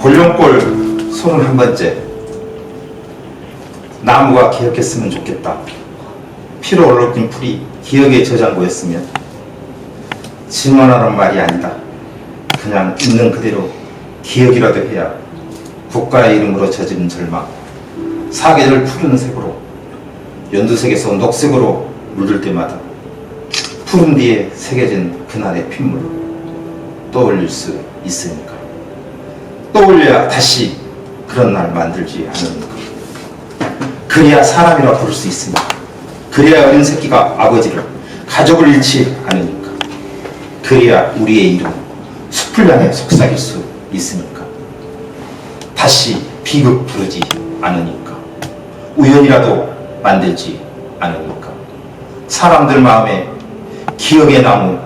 골룡골 31번째. 나무가 기억했으면 좋겠다. 피로 얼룩진 풀이 기억의 저장고였으면. 증언하는 말이 아니다. 그냥 있는 그대로 기억이라도 해야 국가의 이름으로 젖은 절망, 사계절 푸른색으로, 연두색에서 녹색으로 물들 때마다 푸른 뒤에 새겨진 그날의 핏물 떠올릴 수 있으니까. 떠올려야 다시 그런 날 만들지 않으니까. 그래야 사람이라 부를 수 있으니까. 그래야 어린 새끼가 아버지를, 가족을 잃지 않으니까. 그래야 우리의 이름 숲을 향해 속삭일 수 있으니까. 다시 비극 부르지 않으니까. 우연이라도 만들지 않으니까. 사람들 마음에 기억의 나무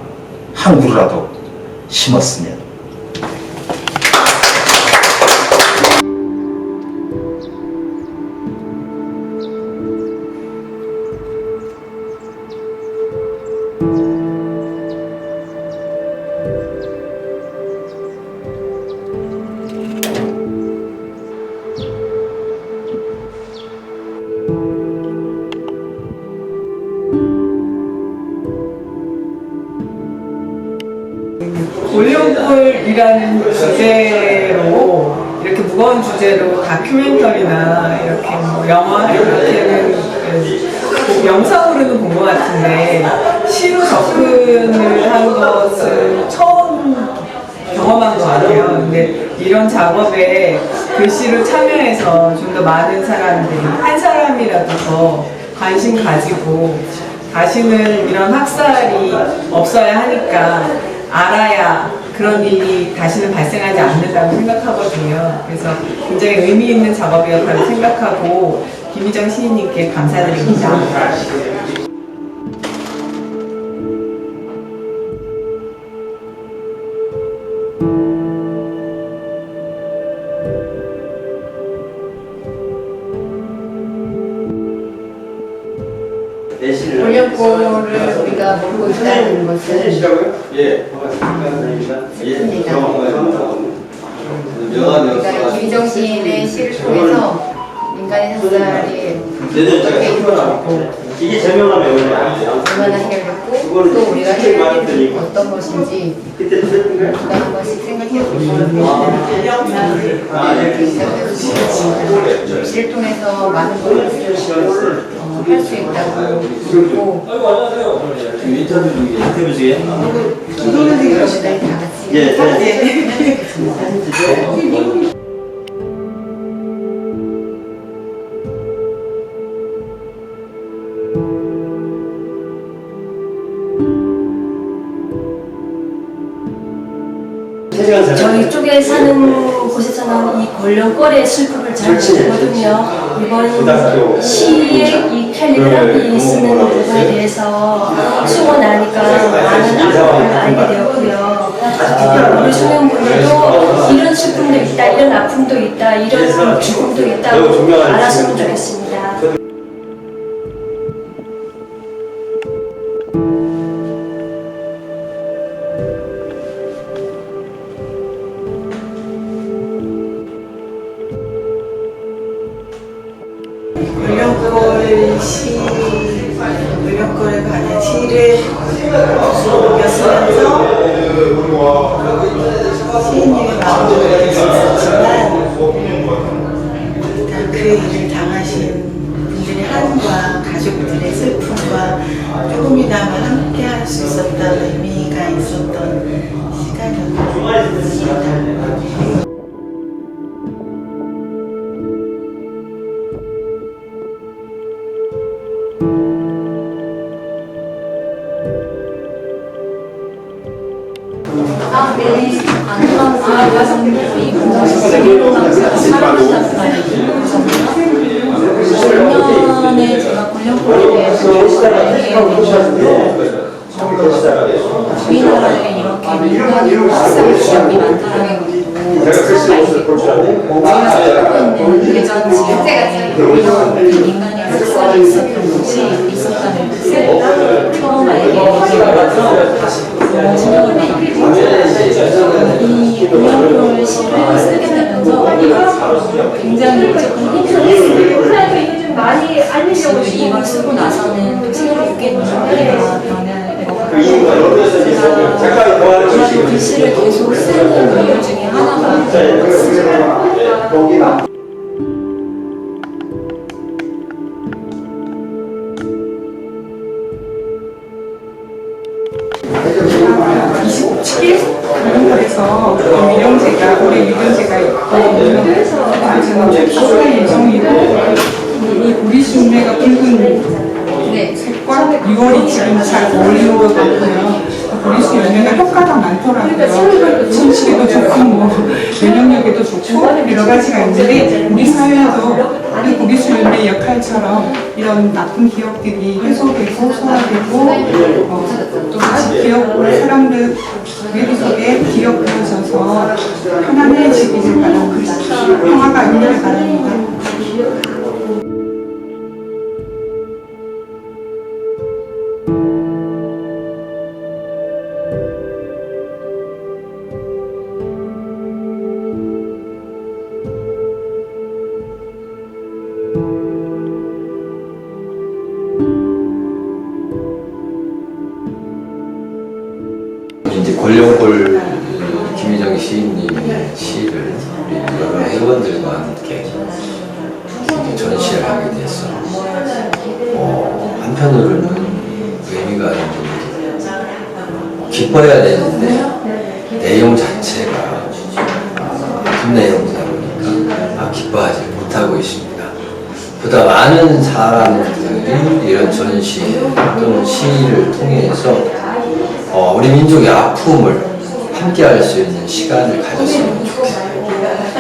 한 그루라도 심었으면. 골룡골이라는 주제로, 이렇게 무거운 주제로 다큐멘터리나 이렇게 뭐 영화 이렇게는 영상으로는 본 것 같은데 시로 접근을 한 것은 처음 경험한 것 같아요. 근데 이런 작업에 글씨로 참여해서 좀 더 많은 사람들이 한 사람이라도 더 관심 가지고 다시는 이런 학살이 없어야 하니까 알아야 그런 일이 다시는 발생하지 않는다고 생각하거든요. 그래서 굉장히 의미 있는 작업이었다고 생각하고 김희정 시인님께 감사드립니다. 골룡골을 우리가 모르고 있다는 것은 슬픕니다. 우리가 김희정 시인의 시를 통해서 인간의 학살이 어떻게 이루어졌고 얼마나 해결됐고 또 우리가 해결할 일은 어떤 것인지 우리가 한 번씩 생각해 보고 시를 통해서 많은 것을 할 수 있다고 믿고 인터뷰 중에 여러분들 다 같이 했으면 좋겠습니다. 저희 쪽에 사는 곳에서는 이 골룡골의 슬픔을 잘 모르거든요. 이번 시에 이 캘리그라피 쓰는 부분에 대해서 쓰고 나니까 많은 아픔을 알게 되었고요. 우리 소년분들도 이런 슬픔도 있다, 이런 아픔도 있다, 이런 죽음도 있다고 알았으면 좋겠습니다. 골룡골에 관한 시를 옮겼으면서 시인님의 마음을 있었지만 그 일을 당하신 분들의 한과 가족들의 슬픔과 조금이나마 함께 할 수 있었던 의미가 있었던 시간이었던 것 같습니다. 작년에 제가 골룡골에 대해서 우리나라에 이렇게 민간인 학살 기업이 많다는 것도 처음 알게 됐고 제가 살고 있는 대전 지역에 이런 민간인 학살이 있었던 곳이 있었다는 것을 처음 알게 되면서 이 골룡골 시를 쓰게 되면서 저는 이걸 쓰고 나서는 또 생각이 꽤 변하는 것 같아요. 제가 아마도 글씨를 계속 쓰는 이유 중에 하나가 같습니다. 27일 가정골에서 유령제가 올해 유령제가 있거든요. 그래서 저는 출소할 예정이고 이 우리 순례가 붉은 색과 6월이 지금 잘 어울리는 것 같고요. 보리수 열매가 효과가 많더라고요. 침식에도 좋고 면역력에도 좋고 여러 가지가 있는데 우리 사회에도 우리 보리수 열매 역할처럼 이런 나쁜 기억들이 해소되고 소화되고 또 다시 사람들 머릿속에 기억되어져서 편안해지기를 바랍니다. 평화가 있기를 바랍니다. 이제 권룡골 김희정 시인님의 시를 우리 여러 회원들과 함께 이제 전시를 하게 돼서 한편으로는 의미가 있는 기뻐야 되는데 내용 자체가 아픈 내용이다 보니까 기뻐하지 못하고 있습니다. 보다 많은 사람들이 이런 전시 또는 시를 통해서 우리 민족의 아픔을 함께 할 수 있는 시간을 가졌으면 좋겠어요.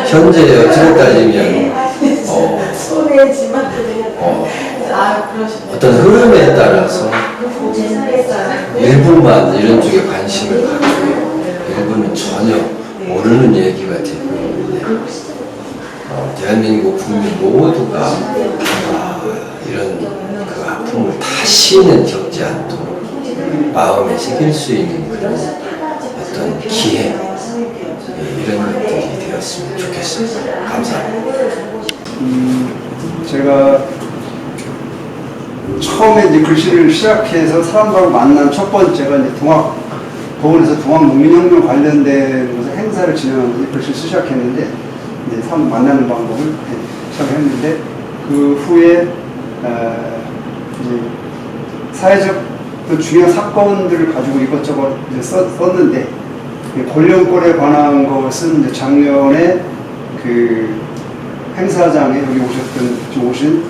현재 어찌 따지면 어떤 흐름에 따라서 일부만 이런 쪽에 관심을 갖고 일부는 전혀 모르는 얘기가 되고 있는데 대한민국 국민 모두가 이런 그 아픔을 다시는 겪지 않도록 마음에 새길 수 있는 그런 어떤 기회 이런 것들이 되었으면 좋겠습니다. 감사합니다. 제가 처음에 이제 글씨를 시작해서 사람들하고 만난 첫 번째가 이제 법원에서 동학농민혁명 관련된 무슨 행사를 진행하면서 글씨를 시작했는데 이제 사람 만나는 방법을 시작했는데 그 후에 이제 사회적 중요한 사건들을 가지고 이것저것 이제 썼는데 권룡골에 관한 것은 이제 작년에 그 행사장에 여기 오신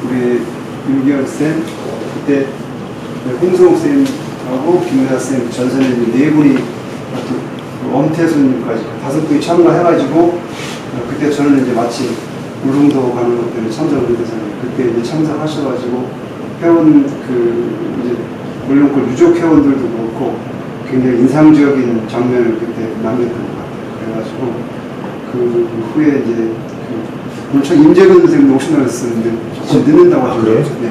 우리 윤기현 쌤, 그때 홍성욱 쌤하고 김유라 쌤, 전선생님 네 분이 엄태수님까지 5분이 참가해가지고 그때 저는 이제 마침 울릉도 가는 것 때문에 참석을 해서 그때 이제 참석하셔가지고 회원 이제 권룡골 유족 회원들도 그렇고 굉장히 인상적인 장면을 그때 남겼던 것 같아요. 그래가지고 그 후에 이제 오늘 참 임재근 선생님도 오신다고 했었는데 조금 늦는다고 하셨죠. 네.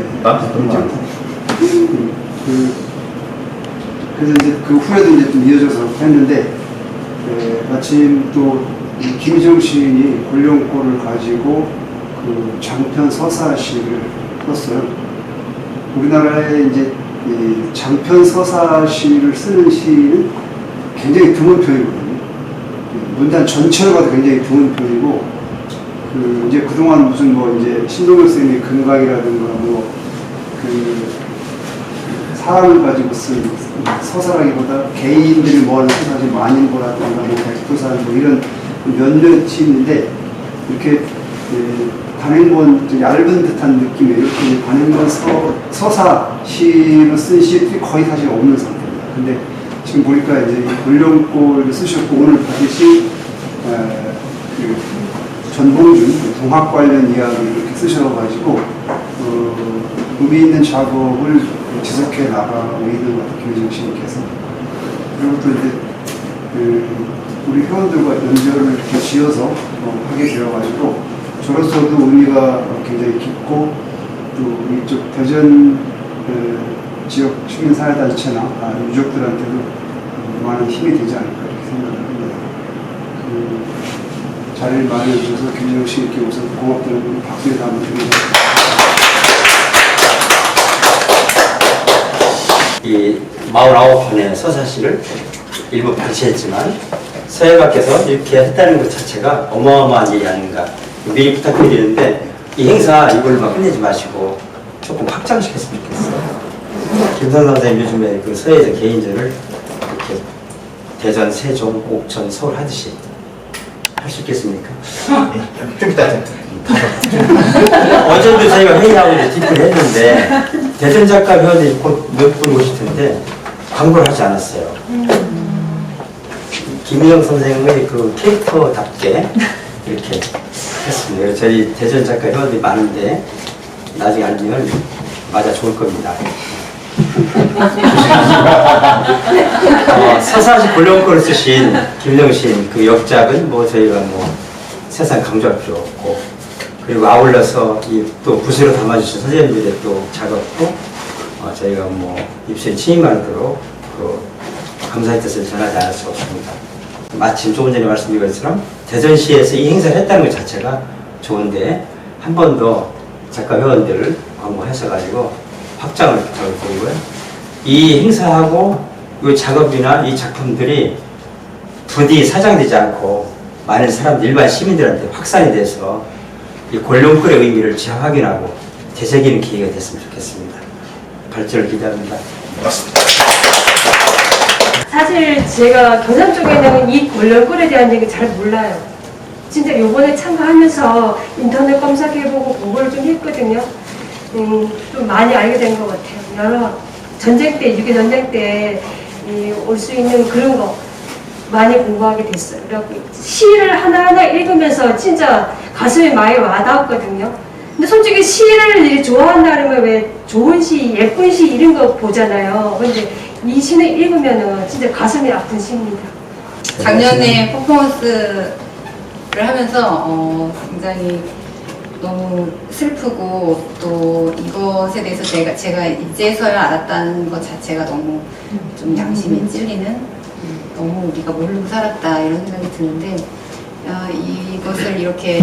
그래서 이제 그 후에도 이제 좀 이어져서 했는데 마침 또 김희정 시인이 권룡골을 가지고 그 장편 서사시를 썼어요. 우리나라에 이제 이 장편 서사시를 쓰는 시인은 굉장히 드문 편이거든요. 문단 전체를 봐도 굉장히 드문 편이고, 이제 그동안 무슨 이제 신동엽 쌤의 금강이라든가 사람을 가지고 쓴 서사라기보다 개인들이 뭐하는 서사지 만인보라든가 백두산 이런 몇몇이 있는데 이렇게 단행본 얇은 듯한 느낌이에요. 이렇게 단행본 서사시로 쓴 시들이 거의 사실 없는 상태입니다. 근데 지금 보니까 이제 권룡골을 쓰셨고 오늘 받으신 전봉준 동학 관련 이야기를 이렇게 쓰셔가지고 의미 있는 작업을 지속해 나가고 있는 것 같아요. 김희정 시인께서. 그리고 또 이제 우리 회원들과 연결을 이렇게 지어서 하게 되어가지고 저로서도 의미가 굉장히 깊고 또 이쪽 대전 지역 시민사회단체나 유족들한테도 많은 힘이 되지 않을까 이렇게 생각을 합니다. 자리를 마련해 주셔서 김희정 씨께 우선 고맙다는 박수에 한번 드리겠습니다. 이 49편의 서사시를 일부 발췌했지만 서예가께서 이렇게 했다는 것 자체가 어마어마한 일이 아닌가 미리 부탁드리는데 이 행사 이걸로 막 끝내지 마시고 조금 확장시켰으면 좋겠어요. 김선 선생님 요즘에 그 서예전 개인전을 이렇게 대전, 세종, 옥천, 서울 하듯이 할 수 있겠습니까? 좀 이따 어제도 저희가 회의하고 이제 뒷풀이 했는데 대전 작가 회원들이 곧 몇 분 오실 텐데 광고를 하지 않았어요. 김희영 선생의 그 캐릭터답게 이렇게 했습니다. 그래서 저희 대전 작가 회원들이 많은데 나중에 알면 맞아 좋을 겁니다. 서사시 골룡거를 쓰신 김영신 그 역작은 뭐 저희가 뭐 세상 강조할 필요 없고, 그리고 아울러서 이 또 붓으로 담아주신 선생님들의 또 작업도 저희가 뭐 입시에 침입하도록 그 감사의 뜻을 전하지 않을 수 없습니다. 마침 조금 전에 말씀드린 것처럼 대전시에서 이 행사를 했다는 것 자체가 좋은데 한 번 더 작가 회원들을 광고하셔가지고 확장을 부탁을 드리고요. 이 행사하고 이 작업이나 이 작품들이 부디 사장되지 않고 많은 사람들, 일반 시민들한테 확산이 돼서 이 골룡골의 의미를 재확인하고 되새기는 기회가 됐으면 좋겠습니다. 발전을 기대합니다. 고맙습니다. 사실 제가 경상 쪽에는 이 골룡골에 대한 얘기 잘 몰라요. 진짜 요번에 참가하면서 인터넷 검색해보고 공부를 좀 했거든요. 좀 많이 알게 된 것 같아요. 여러 전쟁 때, 6.25 전쟁 때 올 수 있는 그런 거 많이 공부하게 됐어요. 그리고 시를 하나하나 읽으면서 진짜 가슴에 많이 와닿았거든요. 근데 솔직히 시를 좋아한다는 왜 좋은 시, 예쁜 시 이런 거 보잖아요. 근데 이 시를 읽으면은 진짜 가슴이 아픈 시입니다. 작년에 퍼포먼스를 하면서 굉장히 너무 슬프고 또 이것에 대해서 제가 이제서야 알았다는 것 자체가 너무 좀 양심이 찔리는, 너무 우리가 모르고 살았다 이런 생각이 드는데, 이것을 이렇게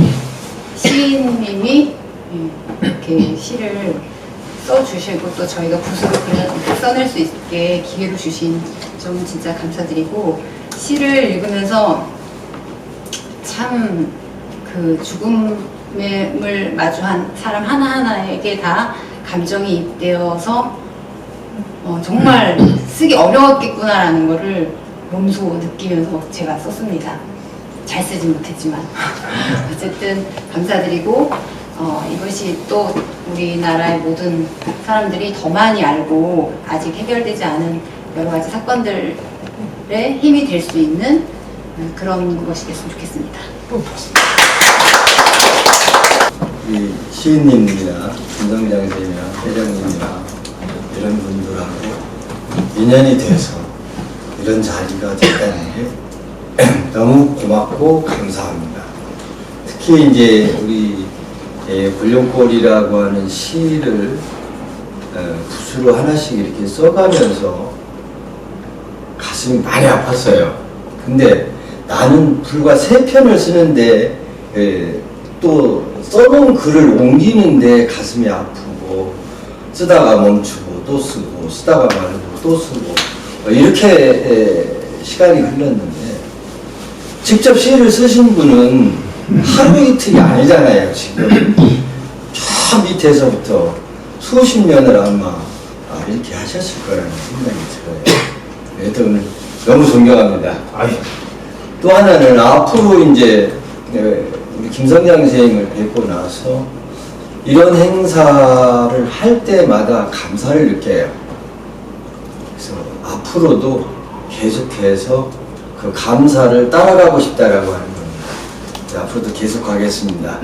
시인님이 이렇게 시를 써주시고 또 저희가 붓으로 써낼 수 있게 기회를 주신 점 진짜 감사드리고, 시를 읽으면서 참 그 죽음을 마주한 사람 하나하나에게 다 감정이 입되어서 정말 쓰기 어려웠겠구나라는 거를 몸소 느끼면서 제가 썼습니다. 잘 쓰진 못했지만 어쨌든 감사드리고, 이것이 또 우리나라의 모든 사람들이 더 많이 알고 아직 해결되지 않은 여러 가지 사건들의 힘이 될 수 있는 그런 것이 됐으면 좋겠습니다. 이 시인님이나 김성장 선생님이나 회장님이나 이런 분들하고 인연이 돼서 이런 자리가 됐다는 게 너무 고맙고 감사합니다. 특히 이제 우리 골룡골이라고 하는 시를 붓으로 하나씩 이렇게 써가면서 가슴이 많이 아팠어요. 근데 나는 불과 3편을 쓰는데 또 써놓은 글을 옮기는데 가슴이 아프고, 쓰다가 멈추고 또 쓰고 쓰다가 말고 또 쓰고 이렇게 시간이 흘렀는데, 직접 시를 쓰신 분은 하루 이틀이 아니잖아요. 지금 저 밑에서부터 수십 년을 아마 이렇게 하셨을 거라는 생각이 들어요. 그래서 오늘 너무 존경합니다. 또 하나는 앞으로 이제 우리 김성장 선생님을 뵙고 나서 이런 행사를 할 때마다 감사를 느껴요. 그래서 앞으로도 계속해서 그 감사를 따라가고 싶다라고 하는 겁니다. 앞으로도 계속 가겠습니다.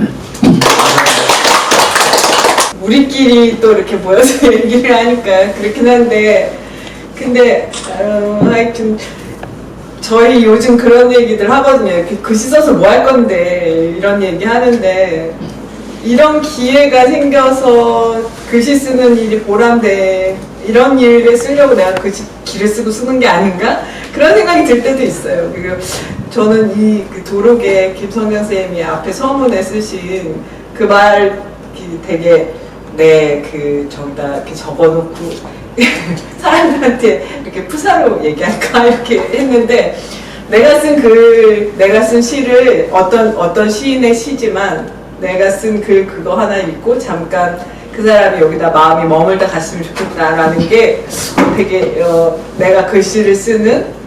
우리끼리 또 이렇게 모여서 얘기를 하니까 그렇긴 한데, 근데 하여튼 저희 요즘 그런 얘기들 하거든요. 이렇게 글씨 써서 뭐 할 건데 이런 얘기 하는데, 이런 기회가 생겨서 글씨 쓰는 일이 보람돼, 이런 일에 쓰려고 내가 글을 쓰고 쓰는 게 아닌가? 그런 생각이 들 때도 있어요. 그리고 저는 이 도록에 김성장 선생님이 앞에 서문에 쓰신 그 말 되게 내 그 저기다 이렇게 적어놓고 사람들한테 이렇게 푸사로 얘기할까 이렇게 했는데 내가 쓴 시를 어떤 시인의 시지만 내가 쓴 그거 하나 읽고 잠깐 그 사람이 여기다 마음이 머물다 갔으면 좋겠다라는 게 되게 내가 글씨를 쓰는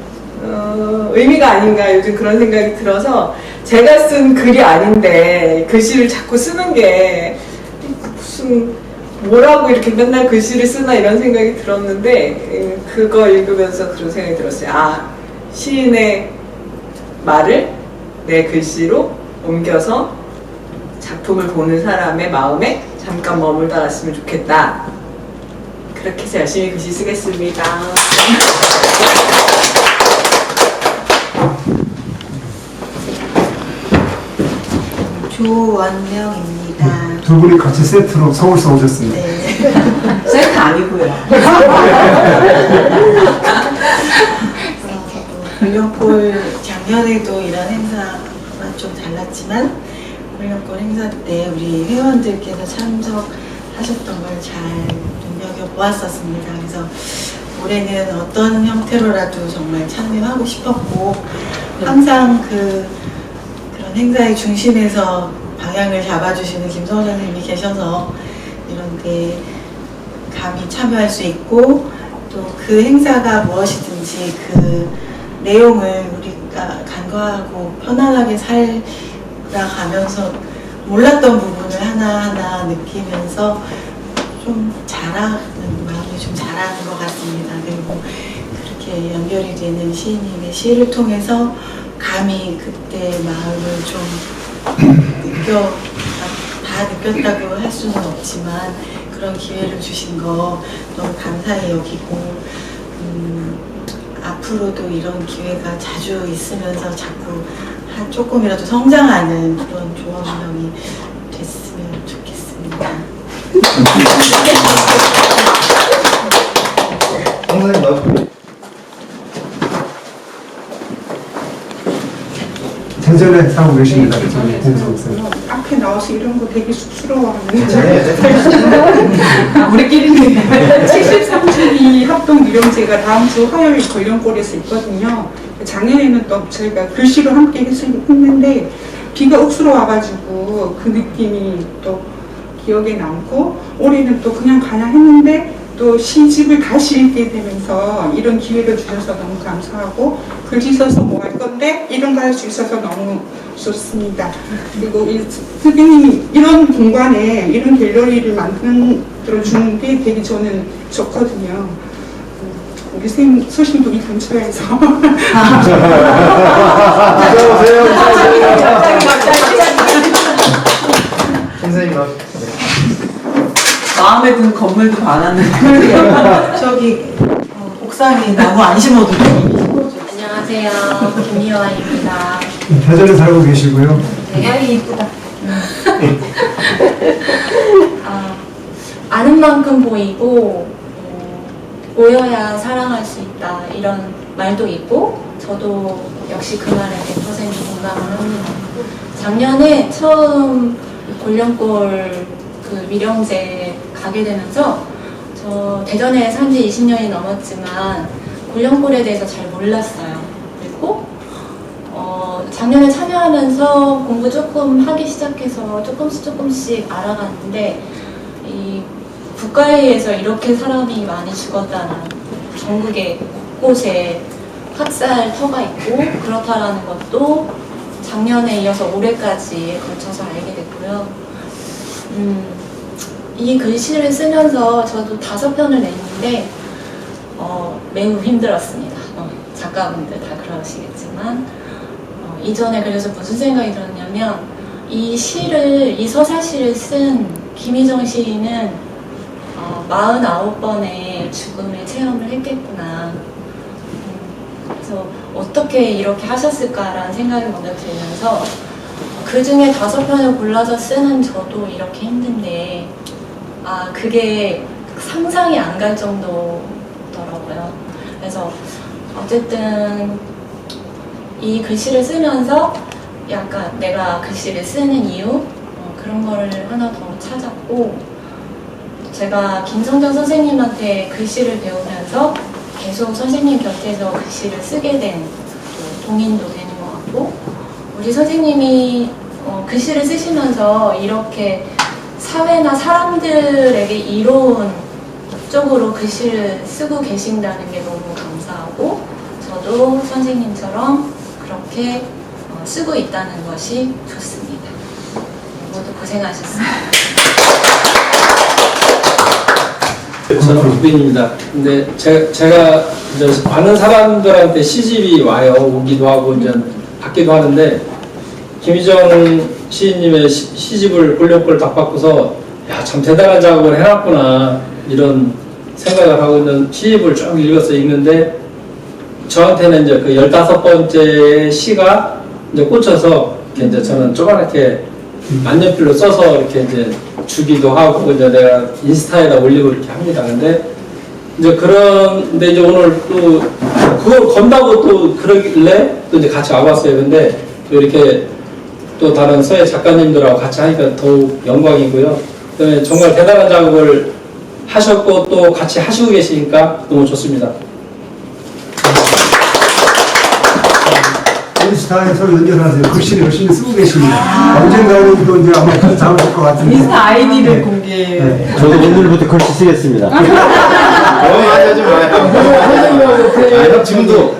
의미가 아닌가 요즘 그런 생각이 들어서 제가 쓴 글이 아닌데 글씨를 자꾸 쓰는 게 무슨 뭐라고 이렇게 맨날 글씨를 쓰나 이런 생각이 들었는데 그거 읽으면서 그런 생각이 들었어요. 아, 시인의 말을 내 글씨로 옮겨서 작품을 보는 사람의 마음에 잠깐 머물다 갔으면 좋겠다. 그렇게 해서 열심히 글씨 쓰겠습니다. 조원명입니다. 두 분이 같이 세트로 서울서 오셨습니다. 네. 세트 아니고요. 골련골 작년에도 이런 행사가 좀 달랐지만 골련골 행사 때 우리 회원들께서 참석하셨던 걸 잘 눈여겨보았었습니다. 그래서 올해는 어떤 형태로라도 정말 참여하고 싶었고 항상 그런 행사의 중심에서 방향을 잡아주시는 김성호 선생님이 계셔서 이런데 감히 참여할 수 있고 또 그 행사가 무엇이든지 그 내용을 우리가 간과하고 편안하게 살아가면서 몰랐던 부분을 하나하나 느끼면서 좀 잘하는 마음이 좀 잘하는 것 같습니다. 그리고 그렇게 연결이 되는 시인님의 시를 통해서 감히 그때 마음을 좀 다 느꼈다고 할 수는 없지만 그런 기회를 주신 거 너무 감사히 여기고 앞으로도 이런 기회가 자주 있으면서 자꾸 조금이라도 성장하는 그런 조원명이 됐으면 좋겠습니다. 선생님 너 대전에 살고 계십니다. 저희 공성 쌤. 앞에 나와서 이런 거 되게 쑥스러워하는 우리끼리는 73주기 합동유령제가 다음 주 화요일 골련골에서 있거든요. 작년에는 또 저희가 글씨로 함께 했는데 비가 억수로 와가지고 그 느낌이 또 기억에 남고 올해는 또 그냥 가야 했는데 또 시집을 다시 읽게 되면서 이런 기회를 주셔서 너무 감사하고 글씨 써서 뭐 할 건데 이런 거 할 수 있어서 너무 좋습니다. 그리고 선생님이 이런 공간에 이런 갤러리를 만들어 주는 게 되게 저는 좋거든요. 우리 선생님 소신도 이 근처에서 선생님 너 마음에 드는 건물도 많았는데 저기 옥상에 나무 안 심어도 돼. 안녕하세요. 김미화입니다. 대전에 살고 계시고요. 아이 이쁘다. 아는 만큼 보이고 보여야 사랑할 수 있다 이런 말도 있고 저도 역시 그 말에 100% 공감을 합니다. 작년에 처음 골련골 그 미령제 가게 되면서 저 대전에 산 지 20년이 넘었지만 골련골에 대해서 잘 몰랐어요. 그리고 작년에 참여하면서 공부 조금 하기 시작해서 조금씩 알아갔는데 이 북가에서 이렇게 사람이 많이 죽었다는 전국에 곳곳에 학살터가 있고 그렇다라는 것도 작년에 이어서 올해까지 걸쳐서 알게 됐고요. 이 글씨를 쓰면서 저도 5편을 냈는데 매우 힘들었습니다. 작가분들 다 그러시겠지만 이전에 그래서 무슨 생각이 들었냐면 이 서사시를 쓴 김희정 시인은 49번의 죽음을 체험을 했겠구나. 그래서 어떻게 이렇게 하셨을까라는 생각이 먼저 들면서 그 중에 5편을 골라서 쓰는 저도 이렇게 힘든데 그게 상상이 안 갈 정도더라고요. 그래서 어쨌든 이 글씨를 쓰면서 약간 내가 글씨를 쓰는 이유 그런 거를 하나 더 찾았고 제가 김성정 선생님한테 글씨를 배우면서 계속 선생님 곁에서 글씨를 쓰게 된 동인도 되는 것 같고, 우리 선생님이 글씨를 쓰시면서 이렇게 사회나 사람들에게 이로운 쪽으로 글씨를 쓰고 계신다는 게 너무 감사하고, 저도 선생님처럼 그렇게 쓰고 있다는 것이 좋습니다. 모두 고생하셨습니다. 저는 국빈입니다. 근데 제가 이제 많은 사람들한테 시집이 와요. 오기도 하고 이제 받기도 하는데, 김희정 시인님의 시집을 꼴령꼴 딱 받고서 야, 참 대단한 작업을 해놨구나 이런 생각을 하고 있는 시집을 쭉 읽는데, 저한테는 이제 그 15번째 시가 이제 꽂혀서 이제 저는 조그맣게 만년필로 써서 이렇게 이제 주기도 하고, 이제 내가 인스타에다 올리고 이렇게 합니다. 근데 이제 그런데 이제 오늘 또 그걸 건다고 또 그러길래 또 이제 같이 와봤어요. 근데 또 이렇게 또 다른 서예 작가님들하고 같이 하니까 더욱 영광이고요. 그다음에 정말 대단한 작업을 하셨고 또 같이 하시고 계시니까 너무 좋습니다. 인스타에서 연결하세요. 글씨를 열심히 쓰고 계십니다. 언젠가는 또 이제 아마 그 잡을 것 같은데. 인스타 아이디를 공개. 네, 저도 오늘부터 글씨 쓰겠습니다. 하지 마요. 지금도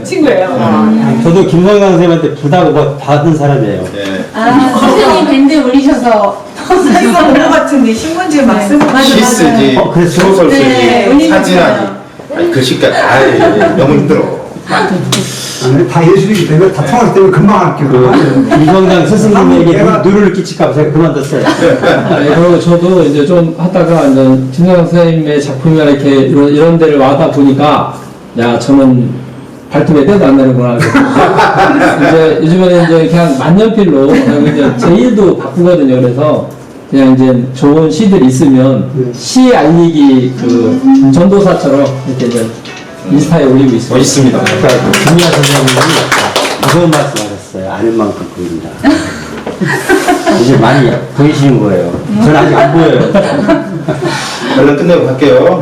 친구예요. 저도 김성현 선생님한테 부다고 뭐 받은 사람이에요. 네. 선생님 밴드 올리셔서 사이가 온것 같은데 신문지에 막 쓰고. 시 쓰지, 그랬어요? 소설 쓰지, 네, 사진하지. 아니, 글씨까지 너무 힘들어. 아니, 다 예술이기 때문에 다 통하기 때문에 금방 할게요. 김성장 스승님에게 누를 끼칠까 제가 그만뒀어요. 그리고 저도 이제 좀 하다가 이제 김성현 선생님의 작품이나 이렇게 이런 데를 와다 보니까 야, 저는 발톱에 때도 안 나는구나. 이제 요즘에는 이제 그냥 만년필로 그냥 이제 제 일도 바쁘거든요. 그래서 그냥 이제 좋은 시들 있으면 시 알리기 그 전도사처럼 이렇게 이제 인스타에 올리고 있습니다. 멋있습니다. 그러니까 김미아 선생님이 무서운 말씀 하셨어요. 아는 만큼 보인다. 이제 많이 보이시는 거예요. 저는 아직 안 보여요. 얼른 끝내고 갈게요.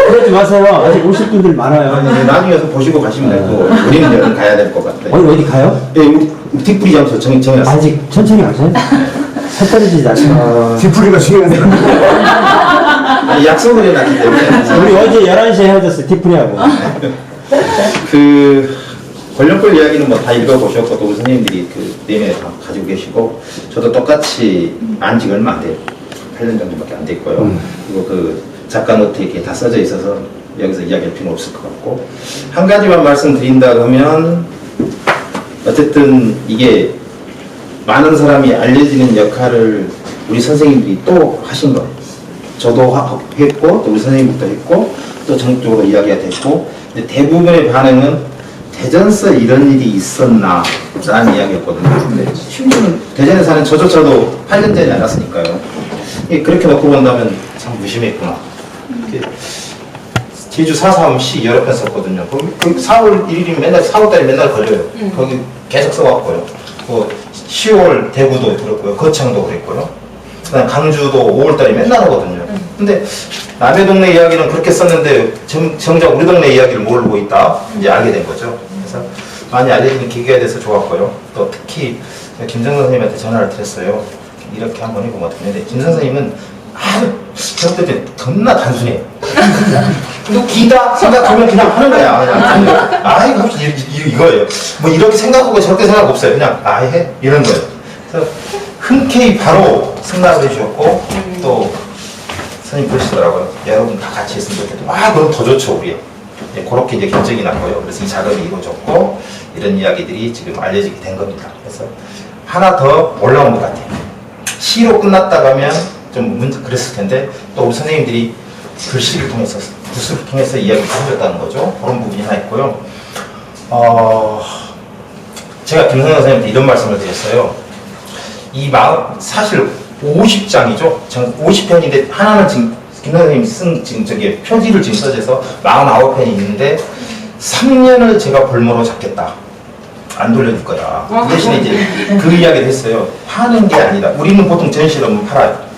그러지 마세요. 아직 오실 분들 많아요. 아니, 나중에 와서 보시고 가시면 되고, 우리는 얼른 가야 될 것 같아요. 어디 가요? 예, 우리 뒷부리 장소 정해놨어요. 아직 천천히 가세요. 살 떨어지지 않아요. 뒤풀이가 중요하다. 아니, 약속을 해놨기 때문에. 우리 어제 11시에 헤어졌어요. 디프리하고. 그 권력별 이야기는 뭐 다 읽어보셨고 또 우리 선생님들이 그 내면에 다 가지고 계시고, 저도 똑같이 안 지 얼마 안 돼요. 8년 정도밖에 안 됐고요. 그리고 그 작가 노트에 이렇게 다 써져 있어서 여기서 이야기할 필요는 없을 것 같고, 한 가지만 말씀드린다고 하면, 어쨌든 이게 많은 사람이 알려지는 역할을 우리 선생님들이 또 하신 거예요. 저도 했고 또 우리 선생님도 했고 또 전국적으로 이야기가 됐고, 근데 대부분의 반응은 대전서 이런 일이 있었나 라는 이야기였거든요. 근데 심지어는 대전에 사는 저조차도 8년 전에 알았으니까요. 그렇게 놓고 본다면 참 무심했구나. 제주 4.3시 여러 편 썼거든요. 거기 4월 1일이면 맨날 4월달에 맨날 걸려요. 거기 계속 써왔고요. 10월 대구도 그렇고요. 거창도 그랬고요. 그다음 강주도 5월달에 맨날 오거든요. 근데 남의 동네 이야기는 그렇게 썼는데 정작 우리 동네 이야기를 모르고 있다 이제 알게 된 거죠. 그래서 많이 알려지는 계기가 돼서 좋았고요. 또 특히 김정선 선생님한테 전화를 드렸어요. 이렇게 한번 해보면 어떻겠는데, 김 선생님은 아주 저럴 때 겁나 단순해요. 너 기다 생각하면 그냥 하는 거야. 그냥 이거 혹시 이거예요. 뭐 이렇게 생각하고 저렇게 생각 없어요. 그냥 해 이런 거예요. 그래서 흔쾌히 바로 승낙을 해주셨고, 또 선생님 그러시더라고요. 여러분 다 같이 했으면 좋겠다. 그럼 더 좋죠, 우리. 그렇게 이제 결정이 났고요. 그래서 이 작업이 이루어졌고, 이런 이야기들이 지금 알려지게 된 겁니다. 그래서 하나 더 올라온 것 같아요. 시로 끝났다고 하면 좀 그랬을 텐데, 또 우리 선생님들이 글씨를 통해서, 붓을 통해서 이야기를 해줬다는 거죠. 그런 부분이 하나 있고요. 제가 김성현 선생님한테 이런 말씀을 드렸어요. 이 사실 50장이죠. 50편인데 하나는 지금 김 선생님이 쓴 지금 저기 표지를 지금 써져서 49편이 있는데, 3년을 제가 볼모로 잡겠다. 안 돌려줄 거야. 그 대신에 이제 그 이야기를 했어요. 파는 게 아니다. 우리는 보통 전시를 팔아요.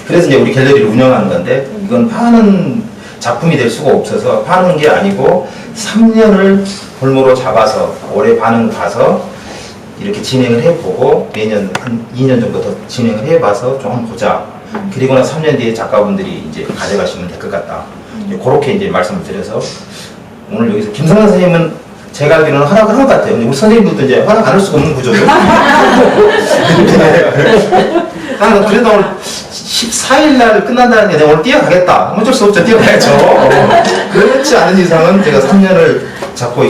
그래서 이제 우리 갤러리를 운영하는 건데 이건 파는 작품이 될 수가 없어서 파는 게 아니고 3년을 볼모로 잡아서 올해 반응 봐서 이렇게 진행을 해보고 매년 한 2년 정도 더 진행을 해봐서 좀 보자. 그리고 나 3년 뒤에 작가분들이 이제 가져가시면 될 것 같다. 이제 그렇게 이제 말씀을 드려서 오늘 여기서 김성환 선생님은 제가 알기로는 허락을 한 것 같아요. 근데 우리 선생님들도 이제 허락 안 할 수가 없는 구조죠. 나는 그래도 오늘 14일 날 끝난다는 게 내가 오늘 뛰어가겠다. 어쩔 수 없죠. 뛰어가야죠. 그렇지 않은 이상은 제가 3년을 잡고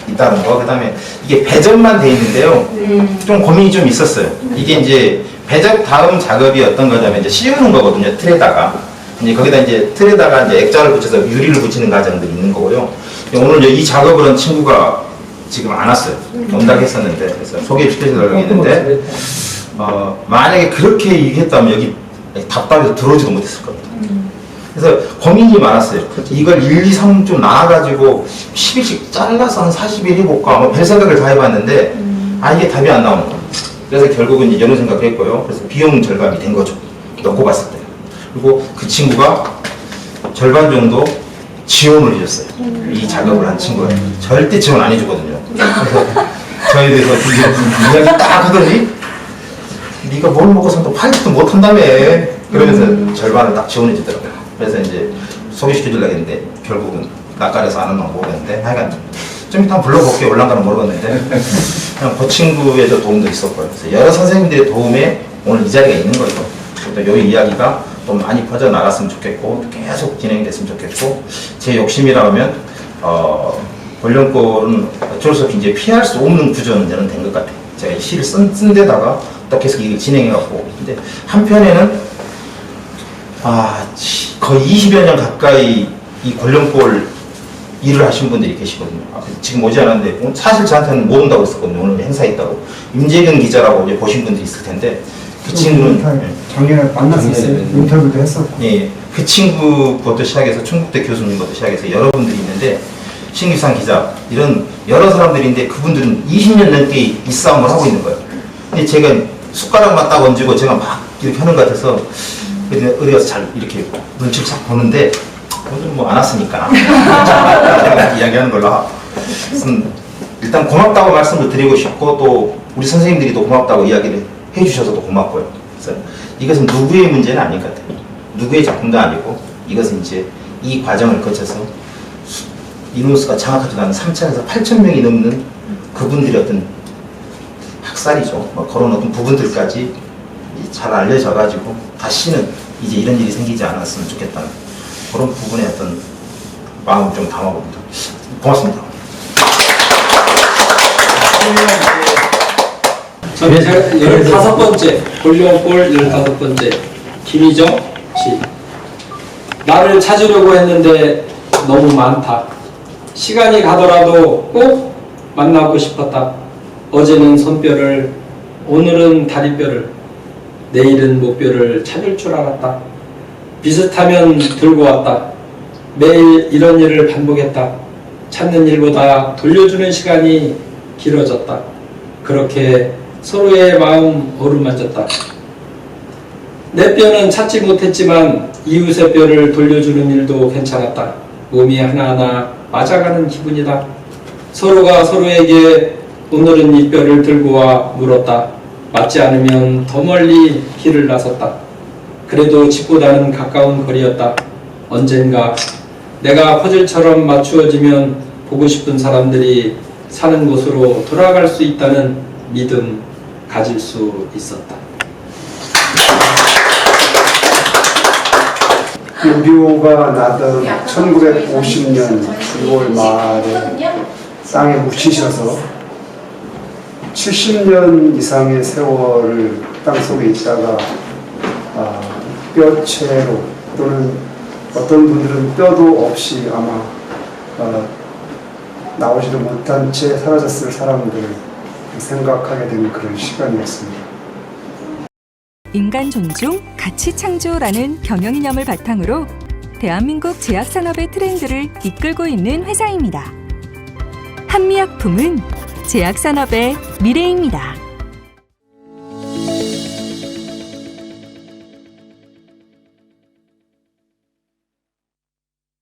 있다는 거. 그 다음에 이게 배접만 돼 있는데요. 좀 고민이 좀 있었어요. 이게 이제 배접 다음 작업이 어떤 거냐면 이제 씌우는 거거든요. 틀에다가. 이제 거기다 이제 틀에다가 이제 액자를 붙여서 유리를 붙이는 과정들이 있는 거고요. 오늘 이제 이 작업을 한 친구가 지금 안 왔어요. 온다고 했었는데, 그래서 소개시켜주려고 했는데, 만약에 그렇게 얘기했다면 여기 답답해서 들어오지도 못했을 겁니다. 그래서 고민이 많았어요. 이걸 1, 2, 3 좀 나눠가지고 10일씩 잘라서 한 40일 해볼까? 뭐 별 생각을 다 해봤는데, 이게 답이 안 나오는 거예요. 그래서 결국은 이제 이런 생각을 했고요. 그래서 비용 절감이 된 거죠. 넣고 봤을 때. 그리고 그 친구가 절반 정도 지원을 해줬어요. 이 작업을 한 친구가. 절대 지원 안 해주거든요. 그래서 저에 대해서 이야기 딱 하더니 네가 뭘 먹어서 또 팔지도 못한다며. 그러면서 절반을 딱 지원해 주더라고요. 그래서 이제 소개시켜주려고 했는데 결국은 낯가려서 안 한다고 모르겠는데 하여간 좀 이따 불러볼게요. 올라가는 모르겠는데 그냥 그 친구의 도움도 있었고요. 그래서 여러 선생님들의 도움에 오늘 이 자리가 있는 거죠. 또 이 이야기가 좀 많이 퍼져나갔으면 좋겠고 계속 진행됐으면 좋겠고 제 욕심이라 하면 권련골은 어쩔 수 없이 이제 피할 수 없는 구조는 저는 된 것 같아요. 제가 이 시를 쓴 데다가 또 계속 이걸 진행해갖고 근데 한편에는 거의 20여 년 가까이 이 권련골 일을 하신 분들이 계시거든요. 지금 오지 않았는데 사실 저한테는 못 온다고 했었거든요. 오늘 행사에 있다고. 임재균 기자라고 이제 보신 분들이 있을 텐데 그 친구는 작년에 만났었어요. 인터뷰도 했었고. 예, 그 친구부터 시작해서 충북대 교수님부터 시작해서 여러분들이 있는데 신기상 기자 이런 여러 사람들인데 그분들은 20년 넘게 이 싸움을 하고 있는 거예요. 근데 제가 숟가락만 딱 얹고 제가 막 이렇게 하는 것 같아서 어디 가서 잘 이렇게 눈치를 싹 보는데 오늘 뭐 안 왔으니까 이야기하는 걸로 일단 고맙다고 말씀을 드리고 싶고 또 우리 선생님들이 또 고맙다고 이야기를 해주셔서도 고맙고요. 그래서 이것은 누구의 문제는 아닌 것 같아요. 누구의 작품도 아니고 이것은 이제 이 과정을 거쳐서 인원수가 정확하지도 않은 3,000에서 8,000명이 넘는 그분들의 어떤 학살이죠. 뭐 그런 어떤 부분들까지 잘 알려져가지고 다시는 이제 이런 일이 생기지 않았으면 좋겠다는 그런 부분의 어떤 마음을 좀 담아봅니다. 고맙습니다. 저는 제가 15번째, 권련골 15번째, 김희정 씨. 나를 찾으려고 했는데 너무 많다. 시간이 가더라도 꼭 만나고 싶었다. 어제는 손뼈를, 오늘은 다리뼈를, 내일은 목뼈를 찾을 줄 알았다. 비슷하면 들고 왔다. 매일 이런 일을 반복했다. 찾는 일보다 돌려주는 시간이 길어졌다. 그렇게 서로의 마음 어루만졌다. 내 뼈는 찾지 못했지만 이웃의 뼈를 돌려주는 일도 괜찮았다. 몸이 하나하나 맞아가는 기분이다. 서로가 서로에게 오늘은 이 뼈를 들고 와 물었다. 맞지 않으면 더 멀리 길을 나섰다. 그래도 집보다는 가까운 거리였다. 언젠가 내가 퍼즐처럼 맞추어지면 보고 싶은 사람들이 사는 곳으로 돌아갈 수 있다는 믿음 가질 수 있었다. 우리호가 나던 1950년 9월 말에 땅에 묻히셔서 70년 이상의 세월을 땅 속에 있다가 뼈채로 또는 어떤 분들은 뼈도 없이 아마 나오지도 못한 채 사라졌을 사람들을 생각하게 되는 그런 시간이었습니다. 인간 존중, 가치 창조라는 경영이념을 바탕으로 대한민국 제약산업의 트렌드를 이끌고 있는 회사입니다. 한미약품은 제약산업의 미래입니다.